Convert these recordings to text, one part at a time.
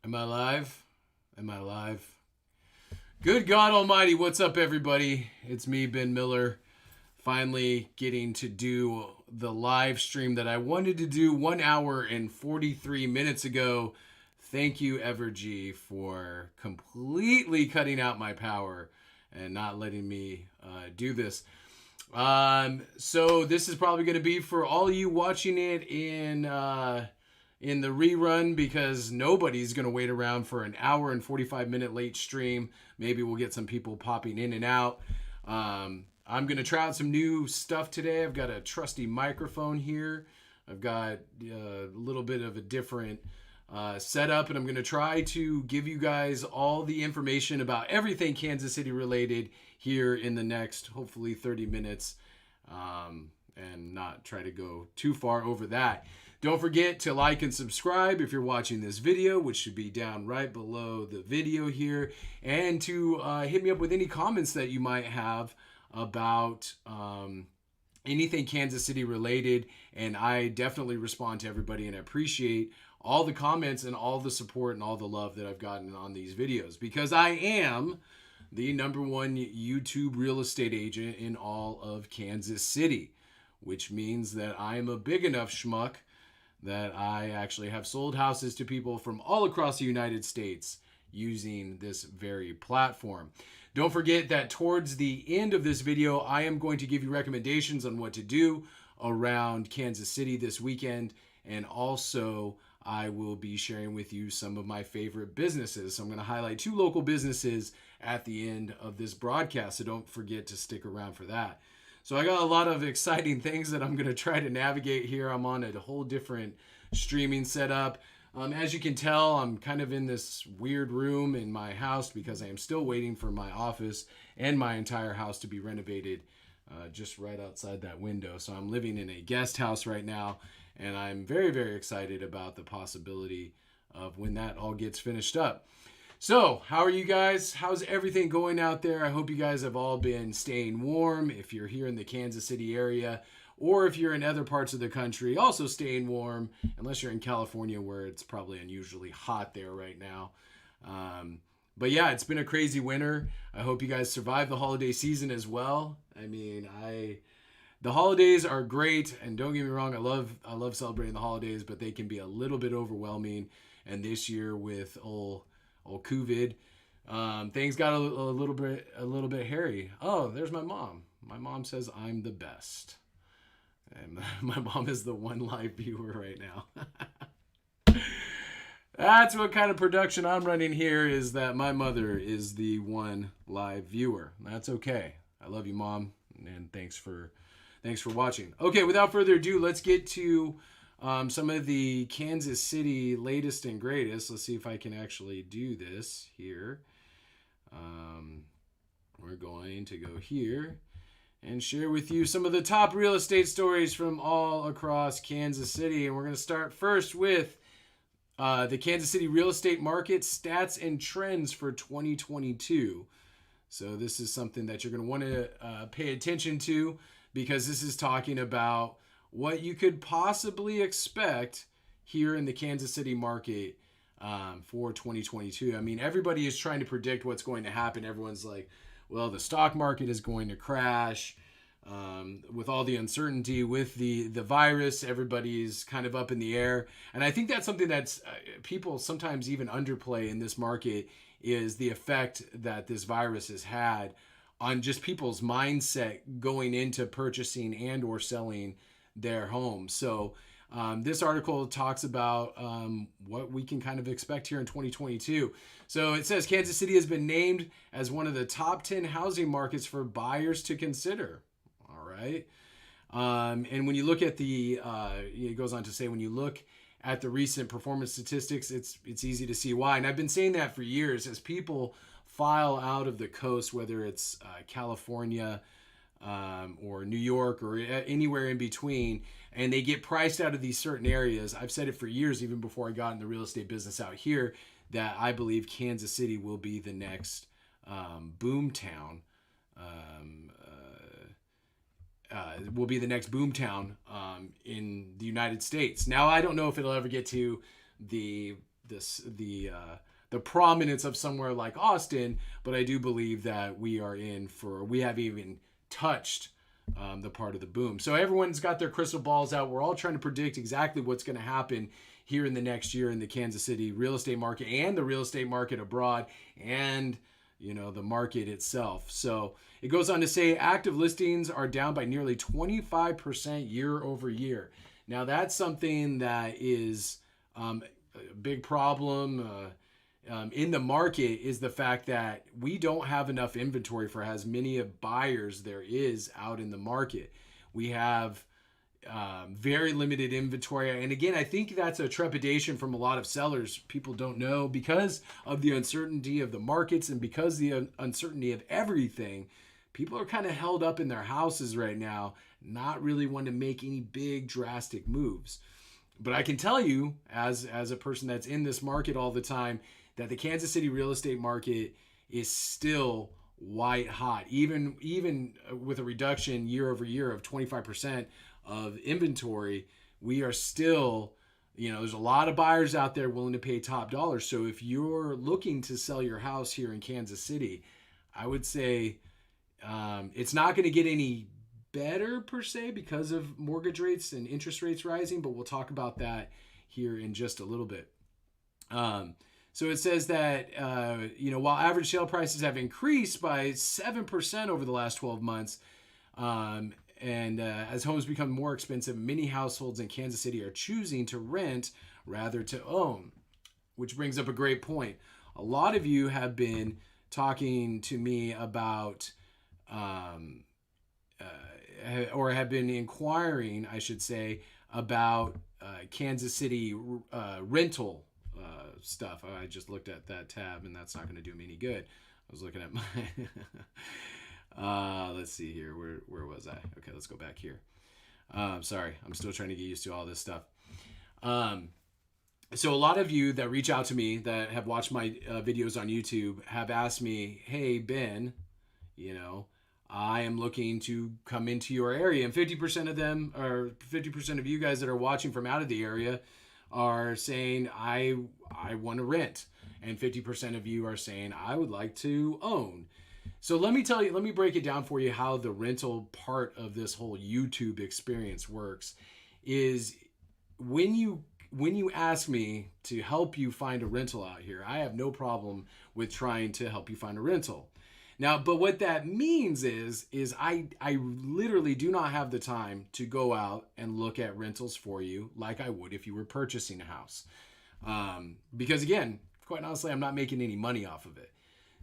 Am I live? Am I live? Good God Almighty, what's up, everybody? It's me, Ben Miller, finally getting to do the live stream that I wanted to do 1 hour and 43 minutes ago. Thank you, Evergy, for completely cutting out my power and not letting me do this. So this is probably going to be for all you watching it in the rerun, because nobody's going to wait around for an hour and 45-minute late stream. Maybe we'll get some people popping in and out. I'm going to try out some new stuff today. I've got a trusty microphone here. I've got a little bit of a different setup, and I'm going to try to give you guys all the information about everything Kansas City related here in the next, hopefully, 30 minutes, and not try to go too far over that. Don't forget to like and subscribe if you're watching this video, which should be down right below the video here, and to hit me up with any comments that you might have about anything Kansas City related. And I definitely respond to everybody, and I appreciate all the comments and all the support and all the love that I've gotten on these videos, because I am the #1 YouTube real estate agent in all of Kansas City, which means that I am a big enough schmuck that I actually have sold houses to people from all across the United States using this very platform. Don't forget that towards the end of this video, I am going to give you recommendations on what to do around Kansas City this weekend, and also I will be sharing with you some of my favorite businesses. So I'm going to highlight 2 local businesses at the end of this broadcast, so don't forget to stick around for that. So I got a lot of exciting things that I'm going to try to navigate here. I'm on a whole different streaming setup. As you can tell, I'm kind of in this weird room in my house because I am still waiting for my office and my entire house to be renovated just right outside that window. So I'm living in a guest house right now, and I'm very, very excited about the possibility of when that all gets finished up. So, how are you guys? How's everything going out there? I hope you guys have all been staying warm. If you're here in the Kansas City area, or if you're in other parts of the country, also staying warm, unless you're in California, where it's probably unusually hot there right now. But yeah, it's been a crazy winter. I hope you guys survived the holiday season as well. I mean, the holidays are great, and don't get me wrong, I love celebrating the holidays, but they can be a little bit overwhelming. And this year with old COVID, things got a little bit hairy. Oh, there's my mom. My mom says I'm the best, and my mom is the one live viewer right now. That's what kind of production I'm running here, is that my mother is the one live viewer. That's okay. I love you, Mom, and thanks for watching. Okay, without further ado, let's get to some of the Kansas City latest and greatest. Let's see if I can actually do this here. We're going to go here and share with you some of the top real estate stories from all across Kansas City. And we're going to start first with the Kansas City real estate market stats and trends for 2022. So this is something that you're going to want to pay attention to, because this is talking about what you could possibly expect here in the Kansas City market for 2022. I mean, everybody is trying to predict what's going to happen. Everyone's like, well, the stock market is going to crash. With all the uncertainty with the virus, everybody's kind of up in the air. And I think that's something that's people sometimes even underplay in this market, is the effect that this virus has had on just people's mindset going into purchasing and or selling their home. So this article talks about what we can kind of expect here in 2022. So it says Kansas City has been named as one of the top 10 housing markets for buyers to consider. All right. And when you look at it goes on to say, when you look at the recent performance statistics, it's easy to see why. And I've been saying that for years, as people file out of the coast, whether it's California, or New York, or anywhere in between, and they get priced out of these certain areas. I've said it for years, even before I got in the real estate business out here, that I believe Kansas City will be the next boom town. Will be the next boom town in the United States. Now, I don't know if it'll ever get to the the prominence of somewhere like Austin, but I do believe that we have even touched the part of the boom. So everyone's got their crystal balls out. We're all trying to predict exactly what's going to happen here in the next year in the Kansas City real estate market and the real estate market abroad and, the market itself. So it goes on to say active listings are down by nearly 25% year over year. Now that's something that is a big problem in the market, is the fact that we don't have enough inventory for as many of buyers there is out in the market. We have very limited inventory. And again, I think that's a trepidation from a lot of sellers. People don't know, because of the uncertainty of the markets and because the uncertainty of everything, people are kind of held up in their houses right now, not really wanting to make any big drastic moves. But I can tell you, as a person that's in this market all the time, that the Kansas City real estate market is still white hot, even with a reduction year over year of 25% of inventory. We are still, there's a lot of buyers out there willing to pay top dollar. So if you're looking to sell your house here in Kansas City, I would say it's not going to get any better per se because of mortgage rates and interest rates rising, but we'll talk about that here in just a little bit. So it says that, while average sale prices have increased by 7% over the last 12 months, and as homes become more expensive, many households in Kansas City are choosing to rent rather to own, which brings up a great point. A lot of you have been talking to me about, or have been inquiring, I should say, about Kansas City rental stuff. I just looked at that tab and that's not going to do me any good. I was looking at my let's see here, where was I? Okay, let's go back here. Sorry, I'm still trying to get used to all this stuff. So a lot of you that reach out to me that have watched my videos on YouTube have asked me, hey Ben, I am looking to come into your area, and 50% of them, or 50% of you guys that are watching from out of the area, are saying I want to rent, and 50% of you are saying I would like to own. So let me break it down for you how the rental part of this whole YouTube experience works. Is when you ask me to help you find a rental out here, I have no problem with trying to help you find a rental. Now, but what that means is I literally do not have the time to go out and look at rentals for you like I would if you were purchasing a house. Because again, quite honestly, I'm not making any money off of it.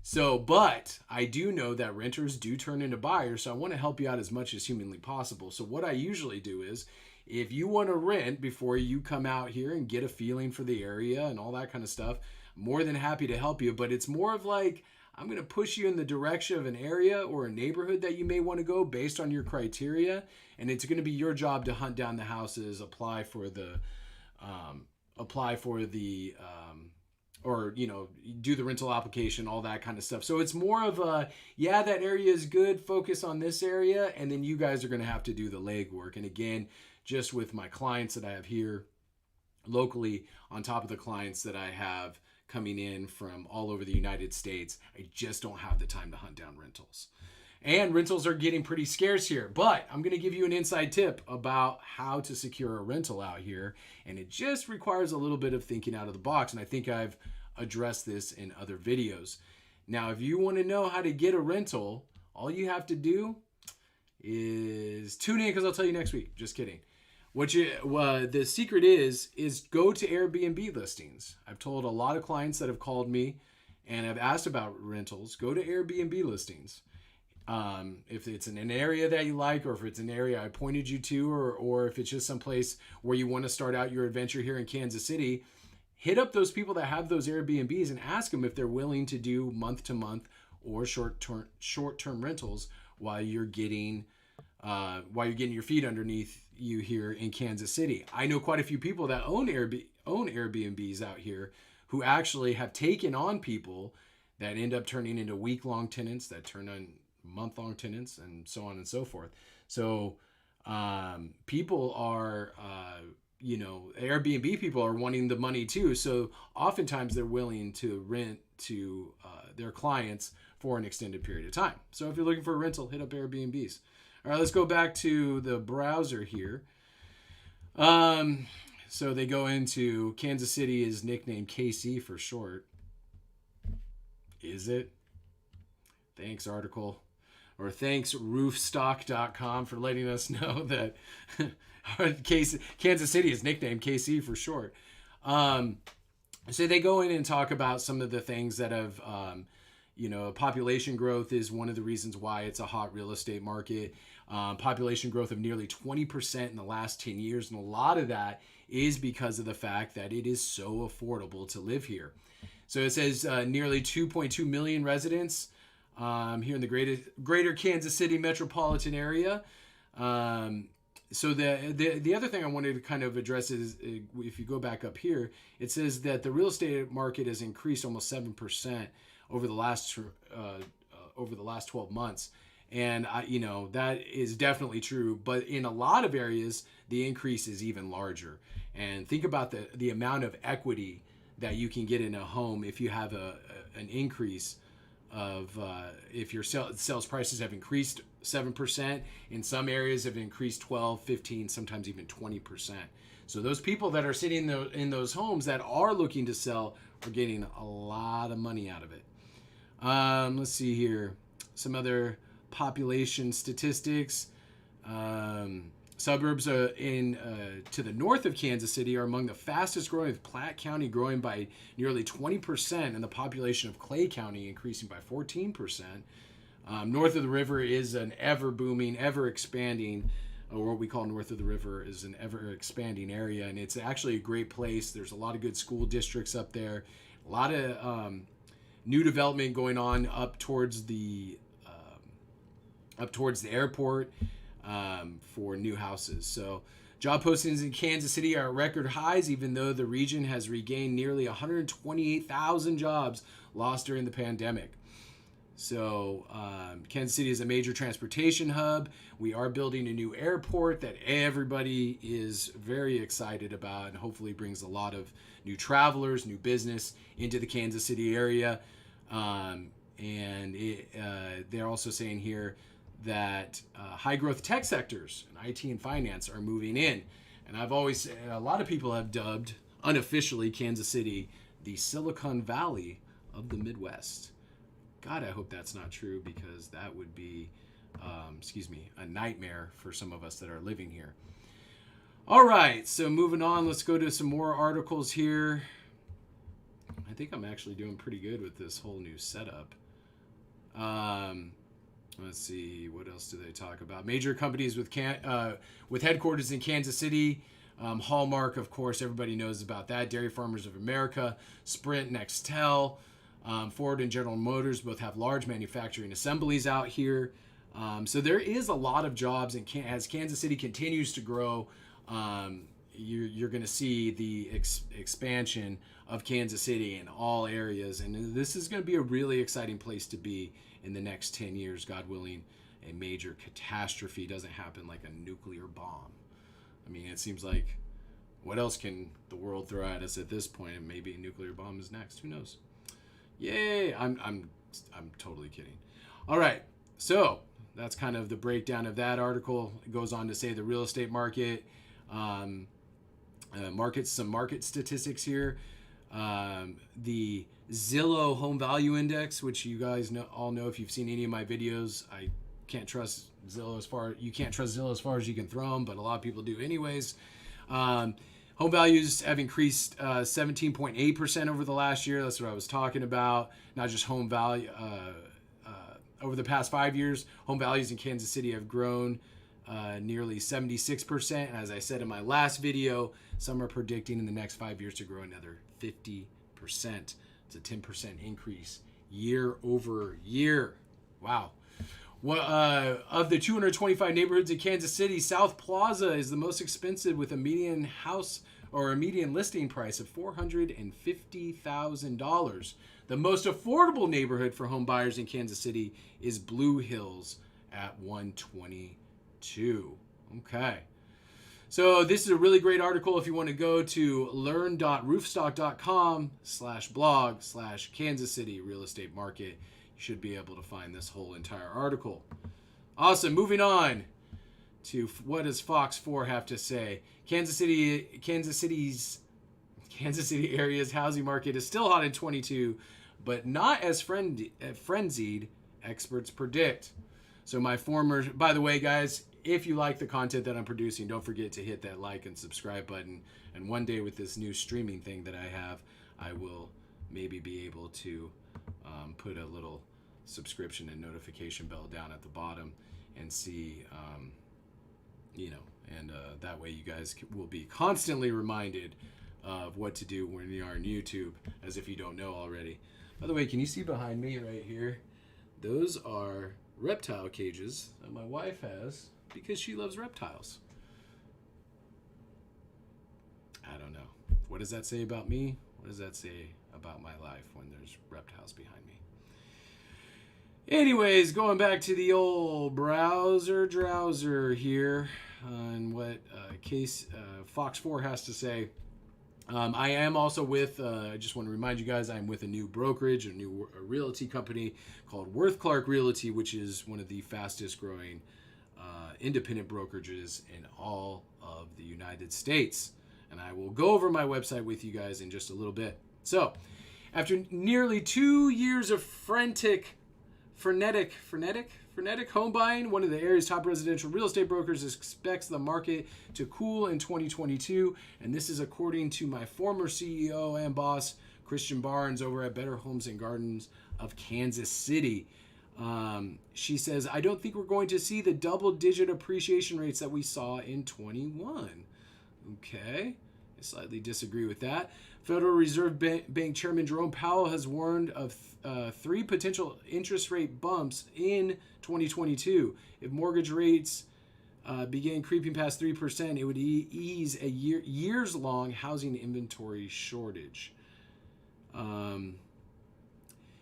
So, but I do know that renters do turn into buyers, so I want to help you out as much as humanly possible. So what I usually do is, if you want to rent before you come out here and get a feeling for the area and all that kind of stuff, I'm more than happy to help you. But it's more of like, I'm going to push you in the direction of an area or a neighborhood that you may want to go based on your criteria. And it's going to be your job to hunt down the houses, apply for the, or, do the rental application, all that kind of stuff. So it's more of a, yeah, that area is good, focus on this area. And then you guys are going to have to do the legwork. And again, just with my clients that I have here locally, on top of the clients that I have coming in from all over the United States, I just don't have the time to hunt down rentals. And rentals are getting pretty scarce here. But I'm going to give you an inside tip about how to secure a rental out here. And it just requires a little bit of thinking out of the box. And I think I've addressed this in other videos. Now, if you want to know how to get a rental, all you have to do is tune in, because I'll tell you next week. Just kidding. The secret is go to Airbnb listings. I've told a lot of clients that have called me and have asked about rentals, go to Airbnb listings. If it's in an area that you like, or if it's an area I pointed you to, or if it's just someplace where you want to start out your adventure here in Kansas City, hit up those people that have those Airbnbs and ask them if they're willing to do month-to-month or short-term rentals while you're getting your feet underneath you here in Kansas City. I know quite a few people that own Airbnbs out here who actually have taken on people that end up turning into week-long tenants, that turn on month-long tenants, and so on and so forth. So people are, Airbnb people are wanting the money too. So oftentimes they're willing to rent to their clients for an extended period of time. So if you're looking for a rental, hit up Airbnbs. All right, let's go back to the browser here. So they go into Kansas City is nicknamed KC for short. Is it? Thanks, article. Or thanks, roofstock.com, for letting us know that Kansas City is nicknamed KC for short. So they go in and talk about some of the things that have, population growth is one of the reasons why it's a hot real estate market. Population growth of nearly 20% in the last 10 years. And a lot of that is because of the fact that it is so affordable to live here. So it says nearly 2.2 million residents here in the greater Kansas City metropolitan area. So the other thing I wanted to kind of address is, if you go back up here, it says that the real estate market has increased almost 7% over the last 12 months. And that is definitely true, but in a lot of areas, the increase is even larger. And think about the amount of equity that you can get in a home if you have an increase of if your sales prices have increased 7%. In some areas have increased 12, 15, sometimes even 20%. So those people that are sitting in those homes that are looking to sell are getting a lot of money out of it. Let's see here. Some other population statistics. Suburbs to the north of Kansas City are among the fastest growing, with Platte County growing by nearly 20% and the population of Clay County increasing by 14%. North of the river is an ever booming, ever expanding, or what we call north of the river is an ever expanding area. And it's actually a great place. There's a lot of good school districts up there. A lot of new development going on up towards the airport for new houses. So job postings in Kansas City are at record highs, even though the region has regained nearly 128,000 jobs lost during the pandemic. So Kansas City is a major transportation hub. We are building a new airport that everybody is very excited about, and hopefully brings a lot of new travelers, new business into the Kansas City area. They're also saying here that high growth tech sectors and IT and finance are moving in. And I've always said, a lot of people have dubbed unofficially Kansas City the Silicon Valley of the Midwest. God, I hope that's not true, because that would be, a nightmare for some of us that are living here. All right, so moving on, let's go to some more articles here. I think I'm actually doing pretty good with this whole new setup. Let's see, what else do they talk about? Major companies with headquarters in Kansas City. Hallmark, of course, everybody knows about that. Dairy Farmers of America, Sprint, Nextel, Ford and General Motors both have large manufacturing assemblies out here. So there is a lot of jobs, and as Kansas City continues to grow, you're going to see the expansion of Kansas City in all areas. And this is going to be a really exciting place to be in the next 10 years, God willing. A major catastrophe doesn't happen, like a nuclear bomb. I mean, it seems like, what else can the world throw at us at this point? And maybe a nuclear bomb is next. Who knows? Yay! I'm totally kidding. All right, so that's kind of the breakdown of that article. It goes on to say the real estate market, some market statistics here. The Zillow Home Value Index, which you guys all know if you've seen any of my videos. I can't trust Zillow you can't trust Zillow as far as you can throw them, but a lot of people do anyways. Home values have increased 17.8% over the last year. That's what I was talking about. Not just home value. Over the past 5 years, home values in Kansas City have grown nearly 76%. And as I said in my last video, some are predicting in the next 5 years to grow another 50%. It's a 10% increase year over year. Wow. Of the 225 neighborhoods in Kansas City, South Plaza is the most expensive, with a median house or a median listing price of $450,000. The most affordable neighborhood for home buyers in Kansas City is Blue Hills at $122,000. Okay. So this is a really great article if you want to go to learn.roofstock.com/blog/Kansas City real estate market. You should be able to find this whole entire article. Awesome. Moving on to what does Fox 4 have to say? Kansas City area's housing market is still hot in 22, but not as frenzied, experts predict. So by the way, guys, if you like the content that I'm producing, don't forget to hit that like and subscribe button. And one day with this new streaming thing that I have, I will maybe be able to put a little subscription and notification bell down at the bottom and see, that way you guys will be constantly reminded of what to do when you are on YouTube, as if you don't know already. By the way, can you see behind me right here? Those are reptile cages that my wife has because she loves reptiles. I don't know. What does that say about me? What does that say about my life when there's reptiles behind me? Anyways, going back to the old drowser here on what Fox 4 has to say. I am also with, I just want to remind you guys, I'm with a new brokerage, a new realty company called Worth Clark Realty, which is one of the fastest growing independent brokerages in all of the United States. And I will go over my website with you guys in just a little bit. So, after nearly 2 years of frenetic home buying, one of the area's top residential real estate brokers expects the market to cool in 2022. And this is according to my former CEO and boss, Christian Barnes, over at Better Homes and Gardens of Kansas City. She says, I don't think we're going to see the double-digit appreciation rates that we saw in 21. Okay, I slightly disagree with that. Federal Reserve Bank Chairman Jerome Powell has warned of 3 potential interest rate bumps in 2022. If mortgage rates began creeping past 3%, it would ease a years-long housing inventory shortage.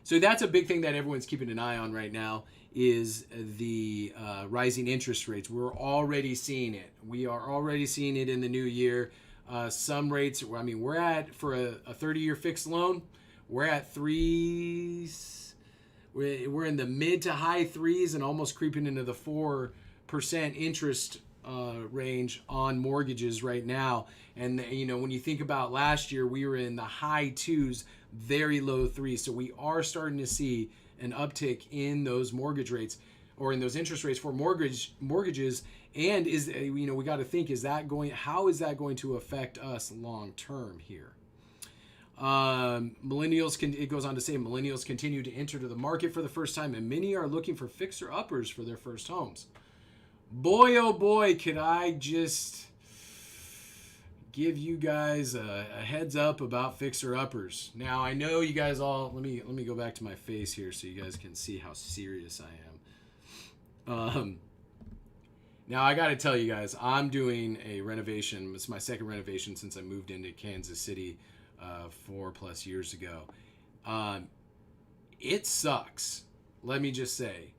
So that's a big thing that everyone's keeping an eye on right now is the rising interest rates. We're already seeing it. We are already seeing it in the new year. Some rates, we're at, for a 30-year fixed loan, we're at we're in the mid to high 3s and almost creeping into the 4% interest range on mortgages right now. And, when you think about last year, we were in the high 2s, very low 3s. So we are starting to see an uptick in those mortgage rates or in those interest rates for mortgages. And we got to think, how is that going to affect us long term here? It goes on to say millennials continue to enter the market for the first time, and many are looking for fixer-uppers for their first homes. Boy, oh boy, could I just give you guys a heads up about fixer-uppers. Now, I know you guys all, let me go back to my face here so you guys can see how serious I am. Now, I got to tell you guys, I'm doing a renovation. It's my second renovation since I moved into Kansas City 4+ years ago. It sucks. Let me just say.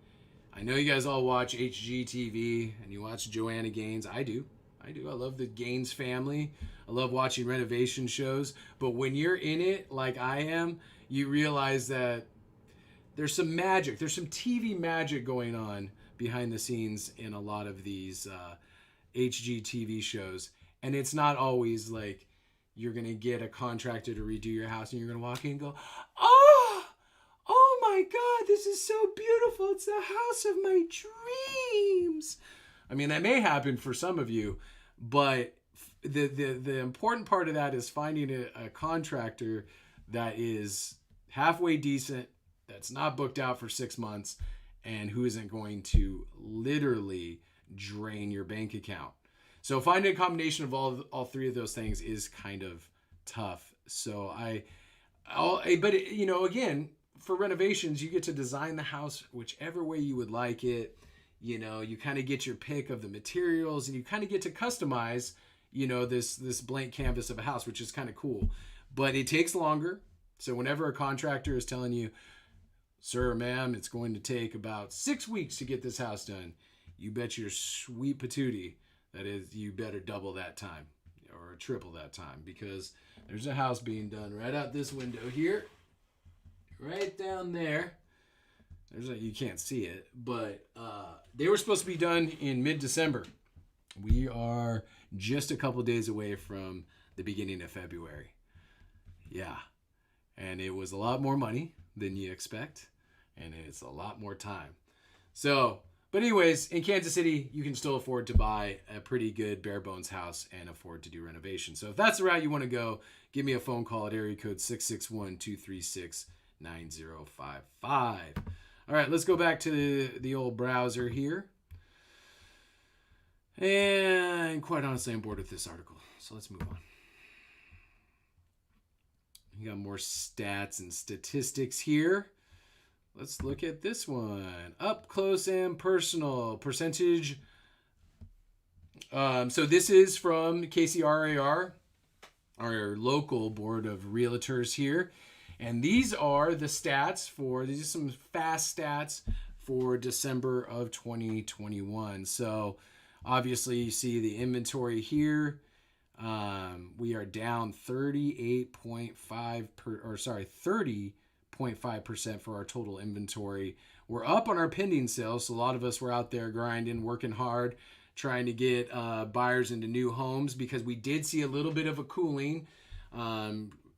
I know you guys all watch HGTV and you watch Joanna Gaines. I do. I love the Gaines family. I love watching renovation shows. But when you're in it like I am, you realize that there's some magic. There's some TV magic going on behind the scenes in a lot of these HGTV shows. And it's not always like you're going to get a contractor to redo your house and you're going to walk in and go, oh my God, this is so beautiful. It's the house of my dreams. I mean, that may happen for some of you, but the important part of that is finding a contractor that is halfway decent, that's not booked out for 6 months, and who isn't going to literally drain your bank account. So finding a combination of all 3 of those things is kind of tough. So again, for renovations, you get to design the house whichever way you would like it. You kind of get your pick of the materials and you kind of get to customize, this blank canvas of a house, which is kind of cool. But it takes longer. So whenever a contractor is telling you, sir or ma'am, it's going to take about 6 weeks to get this house done, you bet your sweet patootie that is, you better double that time or triple that time, because there's a house being done right out this window here, right down there. You can't see it, but they were supposed to be done in mid-December. We are just a couple days away from the beginning of February. Yeah. And it was a lot more money than you expect, and it's a lot more time. So, but anyways, in Kansas City, you can still afford to buy a pretty good bare bones house and afford to do renovation. So if that's the route you want to go, give me a phone call at area code 661-236-9055. All right, let's go back to the old browser here. And quite honestly, I'm bored with this article. So let's move on. You got more stats and statistics here. Let's look at this one. Up close and personal percentage. So this is from KCRAR, our local board of realtors here. And these are the stats these are some fast stats for December of 2021. So obviously you see the inventory here. We are down 30.5% for our total inventory. We're up on our pending sales. So a lot of us were out there grinding, working hard, trying to get buyers into new homes, because we did see a little bit of a cooling.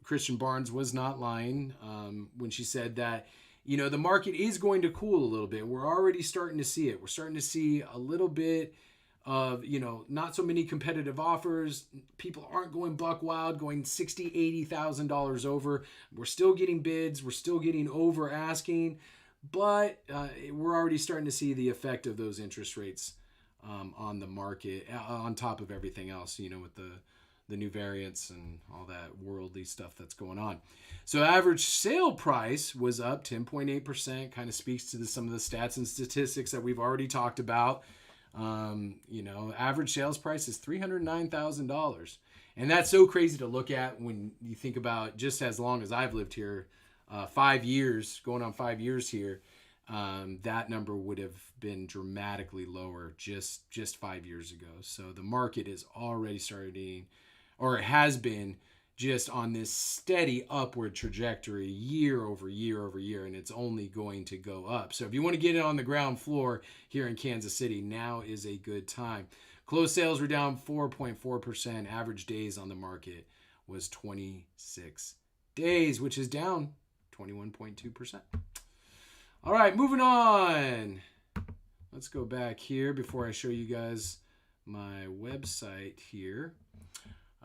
Christian Barnes was not lying when she said that, the market is going to cool a little bit. We're already starting to see it. We're starting to see a little bit of, not so many competitive offers. People aren't going buck wild, going $60,000, $80,000 over. We're still getting bids. We're still getting over asking, but we're already starting to see the effect of those interest rates on the market, on top of everything else, with the new variants and all that worldly stuff that's going on. So average sale price was up 10.8%, kind of speaks to some of the stats and statistics that we've already talked about. Average sales price is $309,000. And that's so crazy to look at when you think about just as long as I've lived here, 5 years, going on 5 years here, that number would have been dramatically lower just 5 years ago. So the market is already starting, or it has been, just on this steady upward trajectory year over year over year, and it's only going to go up. So if you want to get it on the ground floor here in Kansas City, now is a good time. Closed sales were down 4.4%. Average days on the market was 26 days, which is down 21.2%. All right, moving on. Let's go back here before I show you guys my website here.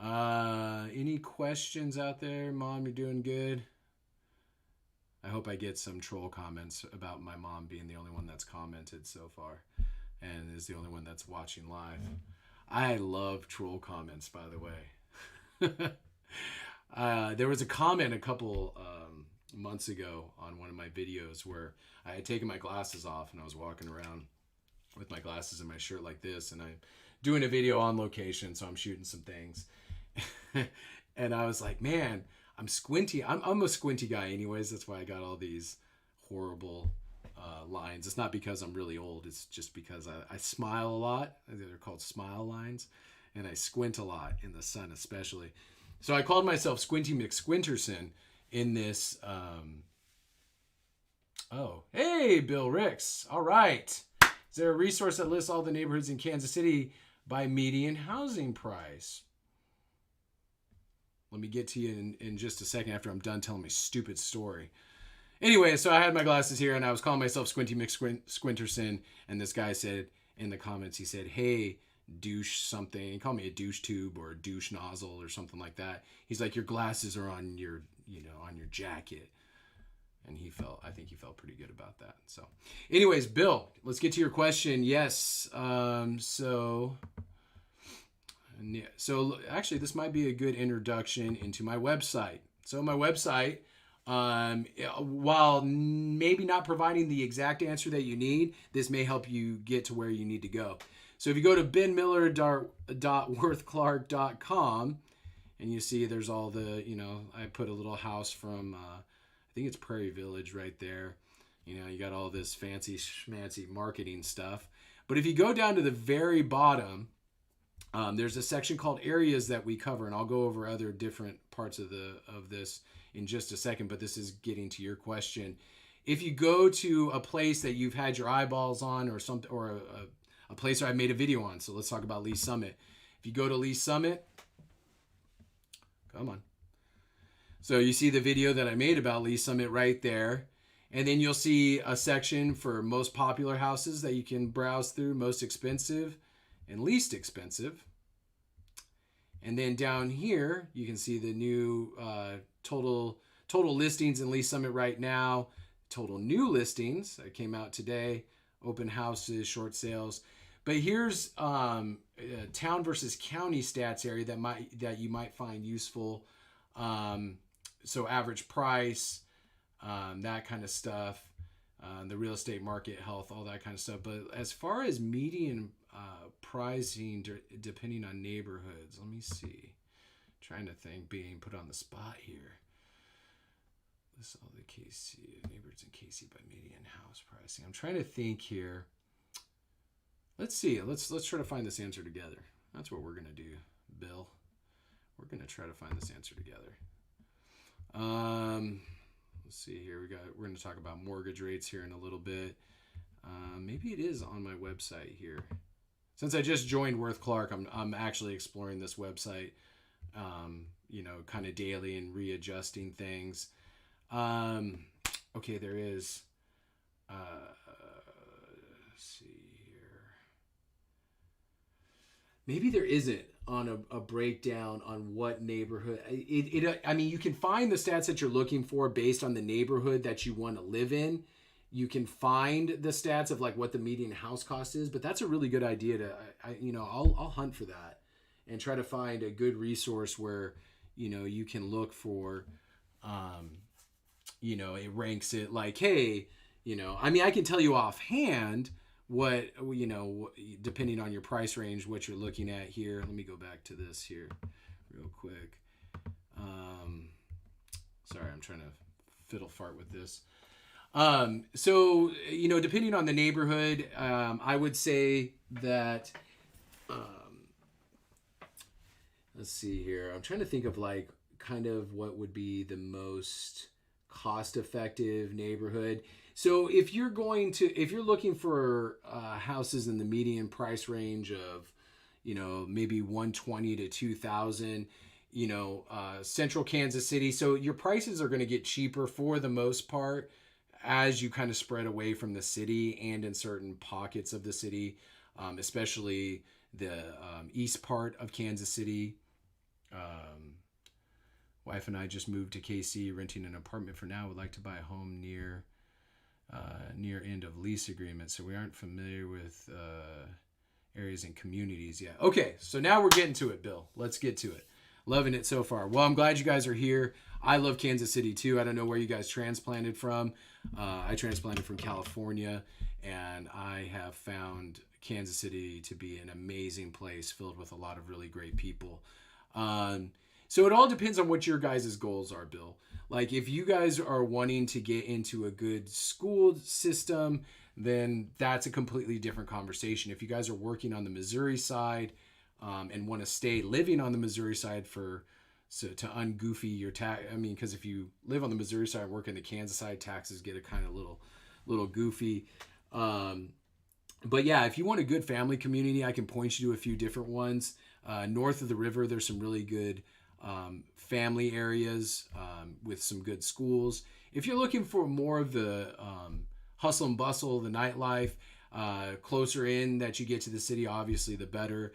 Any questions out there? Mom, you're doing good. I hope I get some troll comments about my mom being the only one that's commented so far and is the only one that's watching live. I love troll comments, by the way. There was a comment a couple months ago on one of my videos where I had taken my glasses off and I was walking around with my glasses and my shirt like this, and I'm doing a video on location, so I'm shooting some things. And I was like, man, I'm squinty. I'm a squinty guy anyways. That's why I got all these horrible lines. It's not because I'm really old. It's just because I smile a lot. They're called smile lines. And I squint a lot in the sun especially. So I called myself Squinty McSquinterson in this. Oh, hey, Bill Ricks. All right. Is there a resource that lists all the neighborhoods in Kansas City by median housing price? Let me get to you in just a second after I'm done telling my stupid story. Anyway, so I had my glasses here and I was calling myself Squinty McSquinterson, and this guy said in the comments, he said, hey, douche something. He called me a douche tube or a douche nozzle or something like that. He's like, your glasses are on your, on your jacket. And I think he felt pretty good about that. So anyways, Bill, let's get to your question. Yes. So actually, this might be a good introduction into my website. So my website, while maybe not providing the exact answer that you need, this may help you get to where you need to go. So if you go to benmiller.worthclark.com, and you see there's all the, I put a little house from, I think it's Prairie Village right there. You got all this fancy schmancy marketing stuff. But if you go down to the very bottom, There's a section called areas that we cover, and I'll go over other different parts of this in just a second, but this is getting to your question. If you go to a place that you've had your eyeballs on, or something, or a place where I made a video on, so let's talk about Lee Summit. If you go to Lee Summit, come on. So you see the video that I made about Lee Summit right there. And then you'll see a section for most popular houses that you can browse through, most expensive and least expensive. And then down here, you can see the new total listings in Lee Summit right now, total new listings that came out today, open houses, short sales. But here's town versus county stats area that you might find useful. So average price, that kind of stuff, the real estate market, health, all that kind of stuff. But as far as median pricing depending on neighborhoods, let me see. Trying to think, being put on the spot here. List all the KC neighborhoods in KC by median house pricing. I'm trying to think here. Let's see. Let's try to find this answer together. That's what we're gonna do, Bill. We're gonna try to find this answer together. Let's see here. We're going to talk about mortgage rates here in a little bit. Maybe it is on my website here. Since I just joined Worth Clark, I'm actually exploring this website, kind of daily and readjusting things. Okay, there is. Let's see here. Maybe there isn't on a breakdown on what neighborhood. I mean, you can find the stats that you're looking for based on the neighborhood that you want to live in. You can find the stats of like what the median house cost is, but that's a really good idea to, I'll hunt for that and try to find a good resource where, you can look for, it ranks it like, hey, I can tell you offhand what, depending on your price range, what you're looking at here. Let me go back to this here real quick. Sorry, I'm trying to fiddle fart with this. So, depending on the neighborhood, I would say that, let's see here. I'm trying to think of like kind of what would be the most cost-effective neighborhood. So if you're looking for houses in the median price range of, maybe 120 to 2,000, central Kansas City. So your prices are going to get cheaper for the most part as you kind of spread away from the city and in certain pockets of the city, especially the east part of Kansas City. Wife and I just moved to KC, renting an apartment for now. Would like to buy a home near end of lease agreement, so we aren't familiar with areas and communities yet. Okay, so now we're getting to it, Bill. Let's get to it. Loving it so far. Well, I'm glad you guys are here. I love Kansas City too. I don't know where you guys transplanted from. I transplanted from California, and I have found Kansas City to be an amazing place filled with a lot of really great people. So it all depends on what your guys' goals are, Bill. Like if you guys are wanting to get into a good school system, then that's a completely different conversation. If you guys are working on the Missouri side and want to stay living on the Missouri side to ungoofy your tax, because if you live on the Missouri side and work in the Kansas side, taxes get a kind of little goofy. But yeah, if you want a good family community, I can point you to a few different ones. North of the river, there's some really good family areas with some good schools. If you're looking for more of the hustle and bustle, the nightlife, closer in that you get to the city, obviously the better.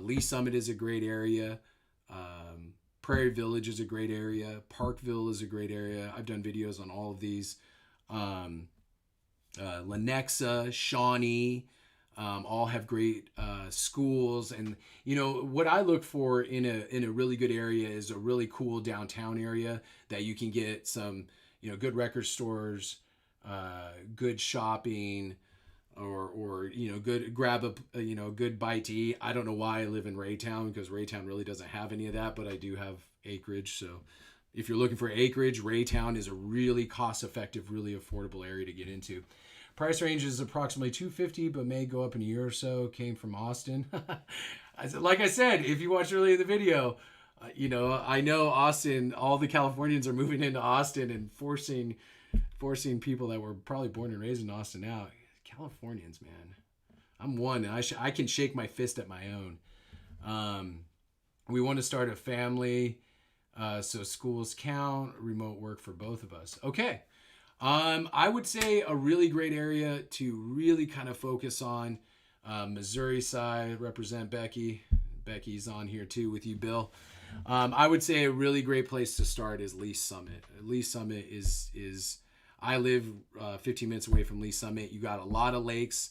Lee Summit is a great area. Prairie Village is a great area. Parkville is a great area. I've done videos on all of these. Lenexa, Shawnee, all have great schools. And what I look for in a really good area is a really cool downtown area that you can get some good record stores, good shopping, or good grab a good bite to eat. I don't know why I live in Raytown, because Raytown really doesn't have any of that, but I do have acreage. So if you're looking for acreage, Raytown is a really cost-effective, really affordable area to get into. Price range is approximately $250, but may go up in a year or so. Came from Austin. Like I said, if you watched earlier in the video, I know Austin, all the Californians are moving into Austin and forcing people that were probably born and raised in Austin out. Californians, man. I'm one, and I can shake my fist at my own. We want to start a family, so schools count, remote work for both of us. Okay. I would say a really great area to really kind of focus on, Missouri side, represent Becky. Becky's on here too with you, Bill. I would say a really great place to start is Lee Summit. Lee Summit is I live 15 minutes away from Lee Summit. You got a lot of lakes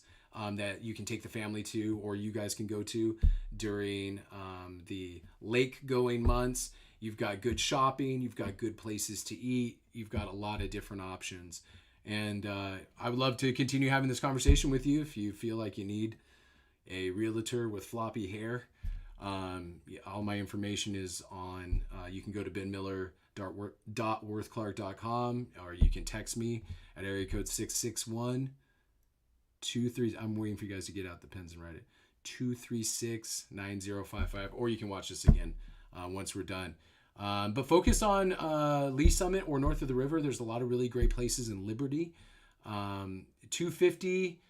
that you can take the family to, or you guys can go to during the lake going months. You've got good shopping. You've got good places to eat. You've got a lot of different options. And I would love to continue having this conversation with you if you feel like you need a realtor with floppy hair. All my information is on, you can go to benmiller.worthclark.com, or you can text me at area code 661 I'm waiting for you guys to get out the pens and write it. 236-9055, or you can watch this again once we're done. But focus on Lee Summit or north of the river. There's a lot of really great places in Liberty. 250,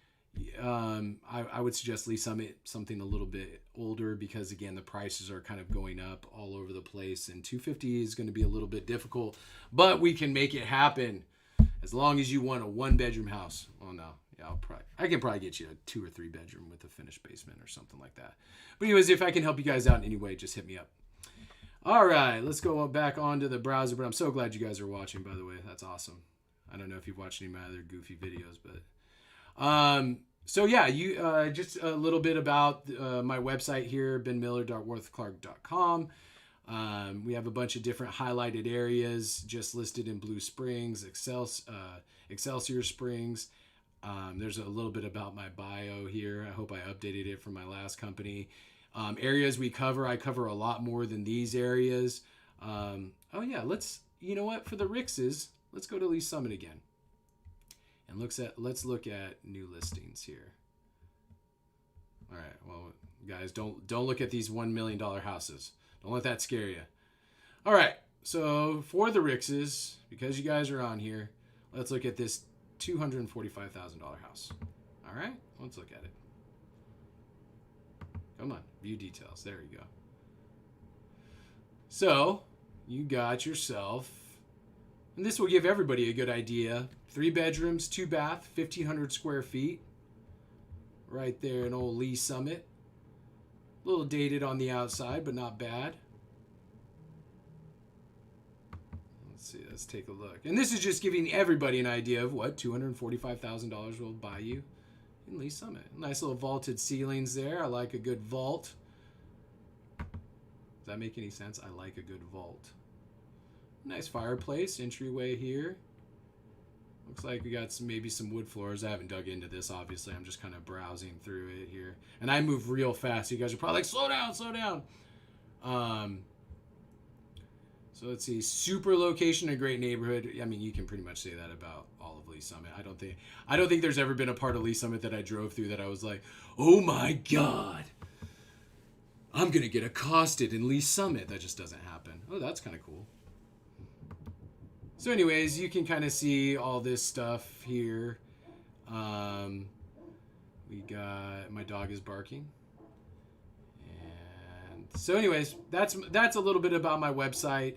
I would suggest Lee Summit, something a little bit older, because again, the prices are kind of going up all over the place, and 250 is going to be a little bit difficult, but we can make it happen as long as you want a 1-bedroom house. Oh no. Yeah, I can probably get you a 2 or 3 bedroom with a finished basement or something like that. But anyways, if I can help you guys out in any way, just hit me up. All right, let's go back onto the browser. But I'm so glad you guys are watching, by the way. That's awesome. I don't know if you've watched any of my other goofy videos, but so yeah, you just a little bit about my website here, benmiller.worthclark.com. We have a bunch of different highlighted areas just listed in Blue Springs, Excelsior Springs. There's a little bit about my bio here. I hope I updated it from my last company. Areas we cover, I cover a lot more than these areas. Oh yeah, you know what? For the Rixes, let's go to Lee Summit again. And let's look at new listings here. All right, well, guys, don't look at these $1 million houses. Don't let that scare you. All right, so for the Rixes, because you guys are on here, let's look at this $245,000 house. All right, let's look at it. Come on, view details. There you go. So you got yourself, and this will give everybody a good idea, 3 bedrooms, 2 bath, 1,500 square feet. Right there in old Lee Summit. A little dated on the outside, but not bad. Let's see, let's take a look. And this is just giving everybody an idea of what $245,000 will buy you in Lee Summit. Nice little vaulted ceilings there. I like a good vault. Does that make any sense? I like a good vault. Nice fireplace, entryway here. Looks like we got maybe some wood floors. I haven't dug into this, obviously. I'm just kind of browsing through it here. And I move real fast. You guys are probably like, slow down, slow down. So let's see. Super location, a great neighborhood. I mean, you can pretty much say that about all of Lee Summit. I don't think there's ever been a part of Lee Summit that I drove through that I was like, oh my God, I'm going to get accosted in Lee Summit. That just doesn't happen. Oh, that's kind of cool. So anyways, you can kind of see all this stuff here. We got, my dog is barking. And so anyways, that's a little bit about my website.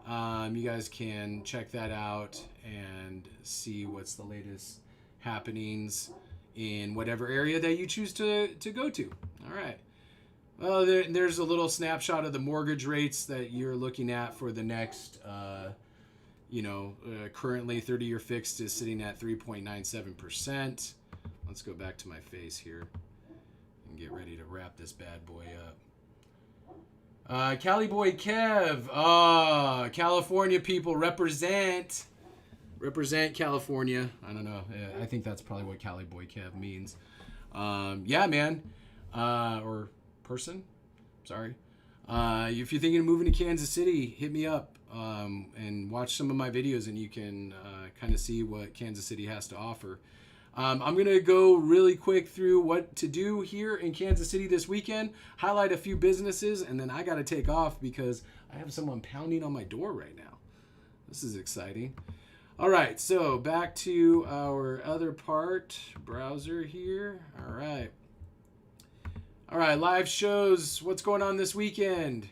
You guys can check that out and see what's the latest happenings in whatever area that you choose to go to. All right. Well, there's a little snapshot of the mortgage rates that you're looking at for the next, currently 30-year fixed is sitting at 3.97%. Let's go back to my face here and get ready to wrap this bad boy up. Cali Boy Kev. California people represent California. I don't know. I think that's probably what Cali Boy Kev means. Yeah, man. Or person. Sorry. If you're thinking of moving to Kansas City, hit me up and watch some of my videos, and you can kind of see what Kansas City has to offer. I'm going to go really quick through what to do here in Kansas City this weekend, highlight a few businesses, and then I got to take off because I have someone pounding on my door right now. This is exciting. All right, so back to our other part, browser here. All right, live shows. What's going on this weekend?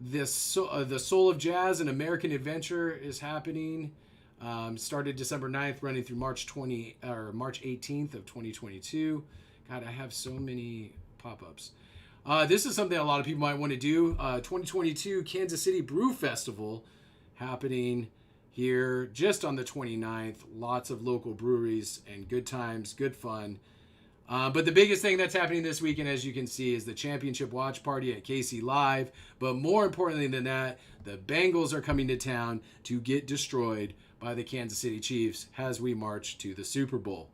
The Soul of Jazz, an American adventure, is happening. Started December 9th, running through March 18th of 2022. God, I have so many pop-ups. This is something a lot of people might want to do. 2022 Kansas City Brew Festival happening here just on the 29th. Lots of local breweries and good times, good fun. But the biggest thing that's happening this weekend, as you can see, is the championship watch party at KC Live. But more importantly than that, the Bengals are coming to town to get destroyed by the Kansas City Chiefs as we march to the Super Bowl.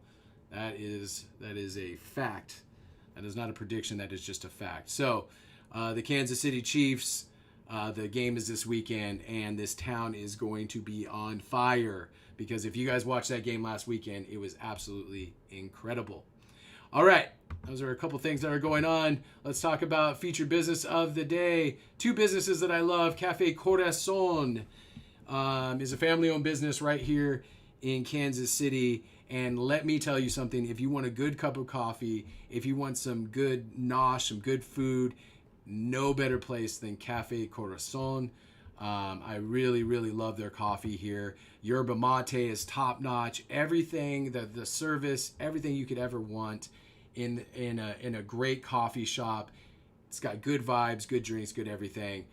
That is a fact. That is not a prediction. That is just a fact. So the Kansas City Chiefs, the game is this weekend, and this town is going to be on fire. Because if you guys watched that game last weekend, it was absolutely incredible. All right, those are a couple things that are going on. Let's talk about featured business of the day. Two businesses that I love. Cafe Corazon is a family-owned business right here in Kansas City. And let me tell you something. If you want a good cup of coffee, if you want some good nosh, some good food, no better place than Cafe Corazon. I really, really love their coffee here. Yerba mate is top-notch. Everything, the service, everything you could ever want in a great coffee shop. It's got good vibes, good drinks, good everything.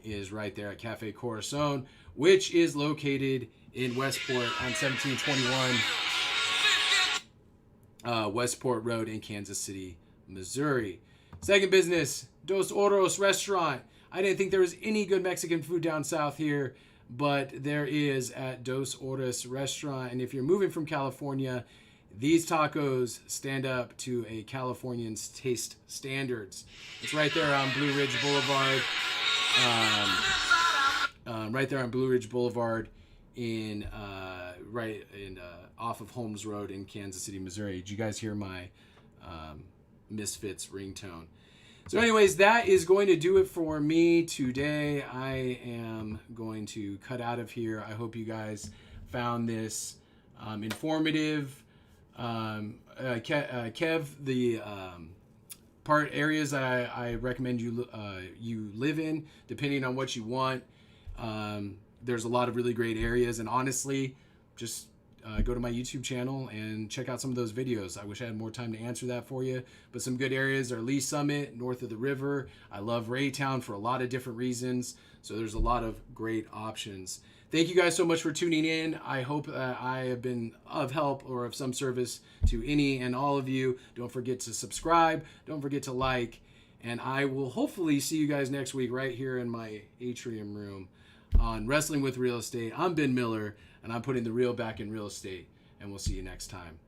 Is right there at Cafe Corazon, which is located in Westport on 1721 Westport Road in Kansas City, Missouri. Second business, Dos Oros Restaurant. I didn't think there was any good Mexican food down south here, but there is at Dos Oros Restaurant. And if you're moving from California, these tacos stand up to a Californian's taste standards. It's right there on Blue Ridge Boulevard. Right there on Blue Ridge Boulevard off of Holmes Road in Kansas City, Missouri. Did you guys hear my Misfits ringtone? So anyways, that is going to do it for me today. I am going to cut out of here. I hope you guys found this informative. Kev, the areas I recommend you live in, depending on what you want. There's a lot of really great areas, and honestly, just go to my YouTube channel and check out some of those videos. I wish I had more time to answer that for you, but some good areas are Lee Summit, north of the river. I love Raytown for a lot of different reasons, so there's a lot of great options. Thank you guys so much for tuning in. I hope I have been of help or of some service to any and all of you. Don't forget to subscribe. Don't forget to like. And I will hopefully see you guys next week right here in my atrium room on Wrestling with Real Estate. I'm Ben Miller, and I'm putting the real back in real estate. And we'll see you next time.